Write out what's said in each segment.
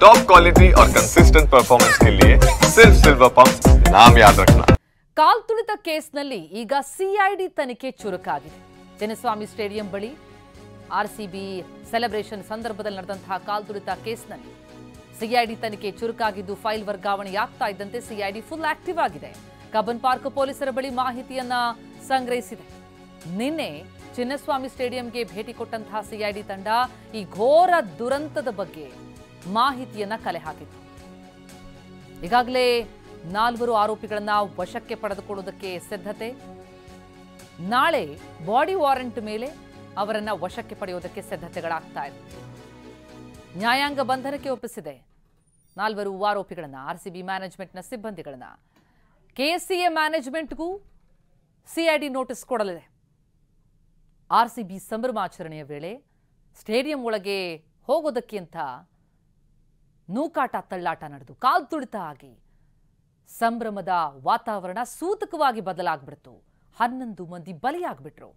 Top quality और consistent performance के लिए सिर्फ सिल्वर पंप नाम याद रखना। ಕಾಲ್ತುಳಿತ ಕೇಸ್ನಲ್ಲಿ ಈಗ ಸಿಐಡಿ ತನಿಖೆ ಚುರುಕಾಗಿದೆ. ಚಿನ್ನಸ್ವಾಮಿ ಸ್ಟೇಡಿಯಂ ಬಳಿ ಆರ್ಸಿಬಿ ಸೆಲೆಬ್ರೇಷನ್ ಸಂದರ್ಭದಲ್ಲಿ ನಡೆದಂತಹ ಕಾಲ್ತುಳಿತ ಕೇಸ್ನಲ್ಲಿ ಸಿಐಡಿ ತನಿಖೆ ಚುರುಕಾಗಿದ್ದು ಫೈಲ್ ವರ್ಗಾವಣೆಯಾಗ್ತಾ ಇದ್ದಂತೆ ಸಿಐಡಿ ಫುಲ್ ಆಕ್ಟಿವ್ ಆಗಿದೆ. ಕಬ್ಬನ್ ಪಾರ್ಕ್ ಪೊಲೀಸರ ಬಳಿ ಮಾಹಿತಿಯನ್ನ ಸಂಗ್ರಹಿಸಿದೆ. ನಿನ್ನೆ ಚಿನ್ನಸ್ವಾಮಿ ಸ್ಟೇಡಿಯಂಗೆ ಭೇಟಿ ಕೊಟ್ಟಂತಹ ಸಿಐಡಿ ತಂಡ ಈ ಘೋರ ದುರಂತದ ಬಗ್ಗೆ ಮಾಹಿತಿಯನ್ನ ಕಲೆ ಹಾಕಿತ್ತು. ಈಗಾಗಲೇ 4 ಆರೋಪಿಗಳನ್ನ ವಶಕ್ಕೆ ಪಡೆದುಕೊಳ್ಳುವುದಕ್ಕೆ ಸಿದ್ಧತೆ. ನಾಳೆ ಬಾಡಿ ವಾರೆಂಟ್ ಮೇಲೆ ಅವರನ್ನ ವಶಕ್ಕೆ ಪಡೆಯುವುದಕ್ಕೆ ಸಿದ್ಧತೆಗಳಾಗ್ತಾ ಇದೆ. ನ್ಯಾಯಾಂಗ ಬಂಧನಕ್ಕೆ ಒಪ್ಪಿಸಿದೆ 4 ಆರೋಪಿಗಳನ್ನ, ಆರ್ಸಿಬಿ ಮ್ಯಾನೇಜ್ಮೆಂಟ್ನ ಸಿಬ್ಬಂದಿಗಳನ್ನ. ಕೆಎಸ್ಸಿಎ ಮ್ಯಾನೇಜ್ಮೆಂಟ್ಗೂ ಸಿಐಡಿ ನೋಟಿಸ್ ಕೊಡಲಿದೆ. ಆರ್ಸಿಬಿ ಸಂಭ್ರಮಾಚರಣೆಯ ವೇಳೆ ಸ್ಟೇಡಿಯಂ ಒಳಗೆ ಹೋಗೋದಕ್ಕೆ ಅಂತ ನೂಕಾಟ ತಳ್ಳಾಟ ನಡೆದು ಕಾಲ್ತುಳಿತ ಆಗಿ ಸಂಭ್ರಮದ ವಾತಾವರಣ ಸೂತಕವಾಗಿ ಬದಲಾಗ್ಬಿಡ್ತು. 11 ಮಂದಿ ಬಲಿಯಾಗ್ಬಿಟ್ರು.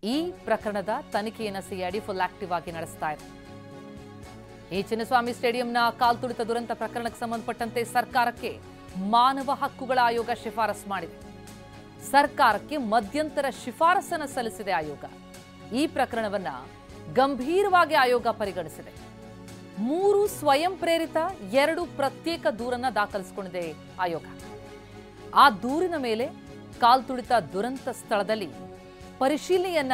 ಈ ಪ್ರಕರಣದ ತನಿಖೆಯನ್ನು ಸಿಐಡಿ ಫುಲ್ ಆಕ್ಟಿವ್ ಆಗಿ ನಡೆಸ್ತಾ ಇದೆ. ಈ ಚಿನ್ನಸ್ವಾಮಿ ಸ್ಟೇಡಿಯಂನ ಕಾಲ್ತುಳಿತ ದುರಂತ ಪ್ರಕರಣಕ್ಕೆ ಸಂಬಂಧಪಟ್ಟಂತೆ ಸರ್ಕಾರಕ್ಕೆ ಮಾನವ ಹಕ್ಕುಗಳ ಆಯೋಗ ಶಿಫಾರಸು ಮಾಡಿದೆ. ಸರ್ಕಾರಕ್ಕೆ ಮಧ್ಯಂತರ ಶಿಫಾರಸನ್ನು ಸಲ್ಲಿಸಿದೆ ಆಯೋಗ. ಈ ಪ್ರಕರಣವನ್ನ ಗಂಭೀರವಾಗಿ ಆಯೋಗ ಪರಿಗಣಿಸಿದೆ. 3 ಸ್ವಯಂ ಪ್ರೇರಿತ 2 ಪ್ರತ್ಯೇಕ ದೂರನ್ನ ದಾಖಲಿಸಿಕೊಂಡಿದೆ ಆಯೋಗ. ಆ ದೂರಿನ ಮೇಲೆ ಕಾಲ್ತುಳಿತ ದುರಂತ ಸ್ಥಳದಲ್ಲಿ ಪರಿಶೀಲನೆಯನ್ನ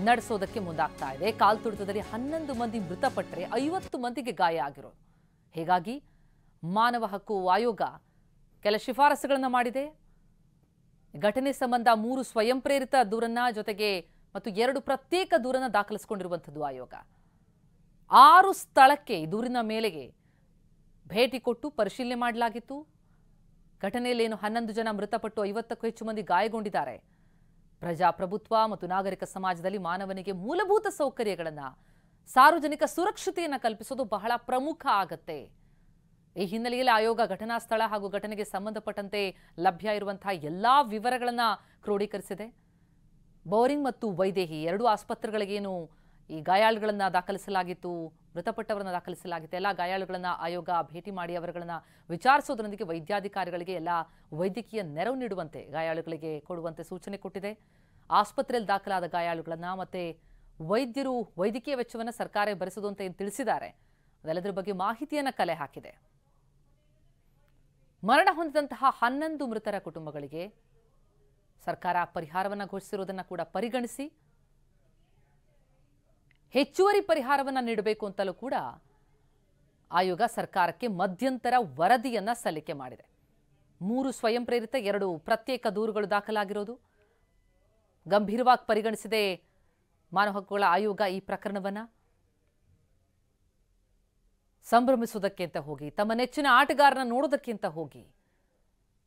ನಡೆಸೋದಕ್ಕೆ ಮುಂದಾಗ್ತಾ ಇದೆ. ಕಾಲ್ತುಳಿತದಲ್ಲಿ 11 ಮಂದಿ ಮೃತಪಟ್ಟರೆ 50 ಮಂದಿಗೆ ಗಾಯ ಆಗಿರೋ. ಹೀಗಾಗಿ ಮಾನವ ಹಕ್ಕು ಆಯೋಗ ಕೆಲ ಶಿಫಾರಸುಗಳನ್ನು ಮಾಡಿದೆ. ಘಟನೆ ಸಂಬಂಧ 3 ಸ್ವಯಂ ಪ್ರೇರಿತ ದೂರನ್ನ ಜೊತೆಗೆ ಮತ್ತು 2 ಪ್ರತ್ಯೇಕ ದೂರನ್ನ ದಾಖಲಿಸಿಕೊಂಡಿರುವಂಥದ್ದು ಆಯೋಗ. 6 ಸ್ಥಳಕ್ಕೆ ದೂರಿನ ಮೇಲೆಗೆ ಭೇಟಿ ಕೊಟ್ಟು ಪರಿಶೀಲನೆ ಮಾಡಲಾಗಿತ್ತು. ಘಟನೆಯಲ್ಲಿ 11 ಜನ ಮೃತಪಟ್ಟು 50ಕ್ಕೂ ಹೆಚ್ಚು ಮಂದಿ ಗಾಯಗೊಂಡಿದ್ದಾರೆ. ಪ್ರಜಾಪ್ರಭುತ್ವ ಮತ್ತು ನಾಗರಿಕ ಸಮಾಜದಲ್ಲಿ ಮಾನವನಿಗೆ ಮೂಲಭೂತ ಸೌಕರ್ಯಗಳನ್ನು, ಸಾರ್ವಜನಿಕ ಸುರಕ್ಷತೆಯನ್ನು ಕಲ್ಪಿಸೋದು ಬಹಳ ಪ್ರಮುಖ ಆಗತ್ತೆ. ಈ ಹಿನ್ನೆಲೆಯಲ್ಲಿ ಆಯೋಗ ಘಟನಾ ಸ್ಥಳ ಹಾಗೂ ಘಟನೆಗೆ ಸಂಬಂಧಪಟ್ಟಂತೆ ಲಭ್ಯ ಇರುವಂತಹ ಎಲ್ಲಾ ವಿವರಗಳನ್ನು ಕ್ರೋಢೀಕರಿಸಿದೆ. ಬೋರಿಂಗ್ ಮತ್ತು ವೈದೇಹಿ 2 ಆಸ್ಪತ್ರೆಗಳಿಗೇನು ಈ ಗಾಯಾಳುಗಳನ್ನ ದಾಖಲಿಸಲಾಗಿತ್ತು, ಮೃತಪಟ್ಟವರನ್ನ ದಾಖಲಿಸಲಾಗಿತ್ತು. ಎಲ್ಲ ಗಾಯಾಳುಗಳನ್ನ ಆಯೋಗ ಭೇಟಿ ಮಾಡಿ ಅವರುಗಳನ್ನ ವಿಚಾರಿಸೋದ್ರೊಂದಿಗೆ ವೈದ್ಯಾಧಿಕಾರಿಗಳಿಗೆ ಎಲ್ಲ ವೈದ್ಯಕೀಯ ನೆರವು ನೀಡುವಂತೆ ಗಾಯಾಳುಗಳಿಗೆ ಕೊಡುವಂತೆ ಸೂಚನೆ ಕೊಟ್ಟಿದೆ. ಆಸ್ಪತ್ರೆಯಲ್ಲಿ ದಾಖಲಾದ ಗಾಯಾಳುಗಳನ್ನ ಮತ್ತೆ ವೈದ್ಯರು ವೈದ್ಯಕೀಯ ವೆಚ್ಚವನ್ನು ಸರ್ಕಾರ ಭರಿಸೋದು ಅಂತ ಏನು ತಿಳಿಸಿದ್ದಾರೆ. ಅದೆಲ್ಲದರ ಬಗ್ಗೆ ಮಾಹಿತಿಯನ್ನ ಕಲೆ ಹಾಕಿದೆ. ಮರಣ ಹೊಂದಿದಂತಹ 11 ಮೃತರ ಕುಟುಂಬಗಳಿಗೆ ಸರ್ಕಾರ ಪರಿಹಾರವನ್ನು ಘೋಷಿಸಿರುವುದನ್ನು ಕೂಡ ಪರಿಗಣಿಸಿ ಹೆಚ್ಚುವರಿ ಪರಿಹಾರವನ್ನು ನೀಡಬೇಕು ಅಂತಲೂ ಕೂಡ ಆಯೋಗ ಸರ್ಕಾರಕ್ಕೆ ಮಧ್ಯಂತರ ವರದಿಯನ್ನ ಸಲ್ಲಿಕೆ ಮಾಡಿದೆ. 3 ಸ್ವಯಂ ಪ್ರೇರಿತ 2 ಪ್ರತ್ಯೇಕ ದೂರುಗಳು ದಾಖಲಾಗಿರೋದು ಗಂಭೀರವಾಗಿ ಪರಿಗಣಿಸಿದೆ ಮಾನವ ಹಕ್ಕುಗಳ ಆಯೋಗ. ಈ ಪ್ರಕರಣವನ್ನ ಸಂಭ್ರಮಿಸುವುದಕ್ಕೆ ಅಂತ ಹೋಗಿ, ತಮ್ಮ ನೆಚ್ಚಿನ ಆಟಗಾರನ ನೋಡೋದಕ್ಕೆ ಅಂತ ಹೋಗಿ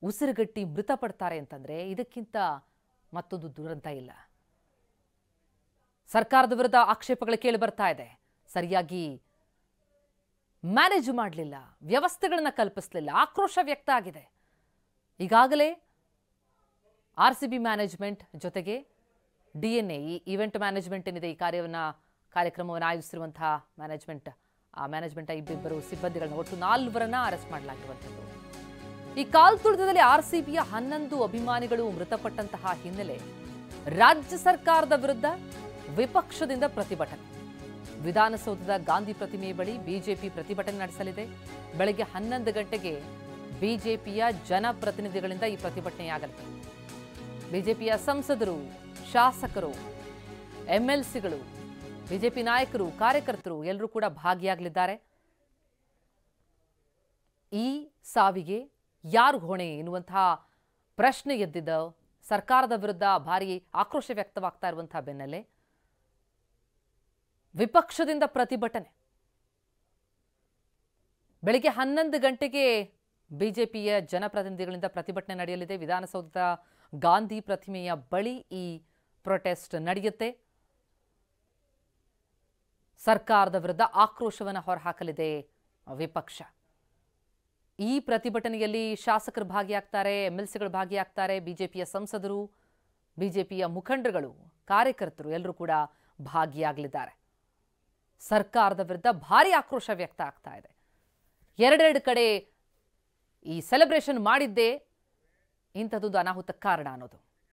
ಉಸಿರುಗಟ್ಟಿ ಮೃತಪಡ್ತಾರೆ ಅಂತಂದ್ರೆ ಇದಕ್ಕಿಂತ ಮತ್ತೊಂದು ದುರಂತ ಇಲ್ಲ. ಸರ್ಕಾರದ ವಿರುದ್ಧ ಆಕ್ಷೇಪಗಳು ಕೇಳಿ ಬರ್ತಾ ಇದೆ. ಸರಿಯಾಗಿ ಮ್ಯಾನೇಜ್ ಮಾಡಲಿಲ್ಲ, ವ್ಯವಸ್ಥೆಗಳನ್ನ ಕಲ್ಪಿಸಲಿಲ್ಲ, ಆಕ್ರೋಶ ವ್ಯಕ್ತ ಆಗಿದೆ. ಈಗಾಗಲೇ ಆರ್ಸಿಬಿ ಮ್ಯಾನೇಜ್ಮೆಂಟ್ ಜೊತೆಗೆ ಡಿಎನ್ಎ ಈ ಈವೆಂಟ್ ಮ್ಯಾನೇಜ್ಮೆಂಟ್ ಏನಿದೆ, ಈ ಕಾರ್ಯಕ್ರಮವನ್ನು ಆಯೋಜಿಸಿರುವಂತಹ ಮ್ಯಾನೇಜ್ಮೆಂಟ್ ಇಬ್ಬರು ಸಿಬ್ಬಂದಿಗಳನ್ನ ಒಟ್ಟು 4ರನ್ನ ಅರೆಸ್ಟ್ ಮಾಡಲಾಗಿರುವಂಥದ್ದು. ಈ ಕಾಲ್ತುಳಿತದಲ್ಲಿ ಆರ್ಸಿಬಿಯ 11 ಅಭಿಮಾನಿಗಳು ಮೃತಪಟ್ಟಂತಹ ಹಿನ್ನೆಲೆ ರಾಜ್ಯ ಸರ್ಕಾರದ ವಿರುದ್ಧ ವಿಪಕ್ಷದಿಂದ ಪ್ರತಿಭಟನೆ. ವಿಧಾನಸೌಧದ ಗಾಂಧಿ ಪ್ರತಿಮೆ ಬಳಿ ಬಿಜೆಪಿ ಪ್ರತಿಭಟನೆ ನಡೆಸಲಿದೆ. ಬೆಳಗ್ಗೆ 11 ಗಂಟೆಗೆ ಬಿಜೆಪಿಯ ಜನಪ್ರತಿನಿಧಿಗಳಿಂದ ಈ ಪ್ರತಿಭಟನೆಯಾಗಲಿದೆ. ಬಿಜೆಪಿಯ ಸಂಸದರು, ಶಾಸಕರು, ಎಂಎಲ್ಸಿಗಳು, ಬಿಜೆಪಿ ನಾಯಕರು, ಕಾರ್ಯಕರ್ತರು ಎಲ್ಲರೂ ಕೂಡ ಭಾಗಿಯಾಗಲಿದ್ದಾರೆ. ಈ ಸಾವಿಗೆ ಯಾರು ಹೊಣೆ ಎನ್ನುವಂತಹ ಪ್ರಶ್ನೆ ಎದ್ದಿದ್ದ ಸರ್ಕಾರದ ವಿರುದ್ಧ ಭಾರಿ ಆಕ್ರೋಶ ವ್ಯಕ್ತವಾಗ್ತಾ ಇರುವಂತಹ ಬೆನ್ನಲ್ಲೇ ವಿಪಕ್ಷದಿಂದ ಪ್ರತಿಭಟನೆ. ಬೆಳಿಗ್ಗೆ 11 ಗಂಟೆಗೆ ಬಿಜೆಪಿಯ ಜನಪ್ರತಿನಿಧಿಗಳಿಂದ ಪ್ರತಿಭಟನೆ ನಡೆಯಲಿದೆ. ವಿಧಾನಸೌಧದ ಗಾಂಧಿ ಪ್ರತಿಮೆಯ ಬಳಿ ಈ ಪ್ರೊಟೆಸ್ಟ್ ನಡೆಯುತ್ತೆ. ಸರ್ಕಾರದ ವಿರುದ್ಧ ಆಕ್ರೋಶವನ್ನು ಹೊರಹಾಕಲಿದೆ ವಿಪಕ್ಷ. ಈ ಪ್ರತಿಭಟನೆಯಲ್ಲಿ ಶಾಸಕರು ಭಾಗಿಯಾಗ್ತಾರೆ, ಎಂಎಲ್ಸಿಗಳು ಭಾಗಿಯಾಗ್ತಾರೆ, ಬಿಜೆಪಿಯ ಸಂಸದರು, ಬಿಜೆಪಿಯ ಮುಖಂಡರುಗಳು, ಕಾರ್ಯಕರ್ತರು ಎಲ್ಲರೂ ಕೂಡ ಭಾಗಿಯಾಗಲಿದ್ದಾರೆ. ಸರ್ಕಾರದ ವಿರುದ್ಧ ಭಾರಿ ಆಕ್ರೋಶ ವ್ಯಕ್ತ ಆಗ್ತಾ ಇದೆ. ಎರಡೆರಡು ಕಡೆ ಈ ಸೆಲೆಬ್ರೇಷನ್ ಮಾಡಿದ್ದೇ ಇಂಥದ್ದೊಂದು ಅನಾಹುತ ಕಾರಣ ಅನ್ನೋದು.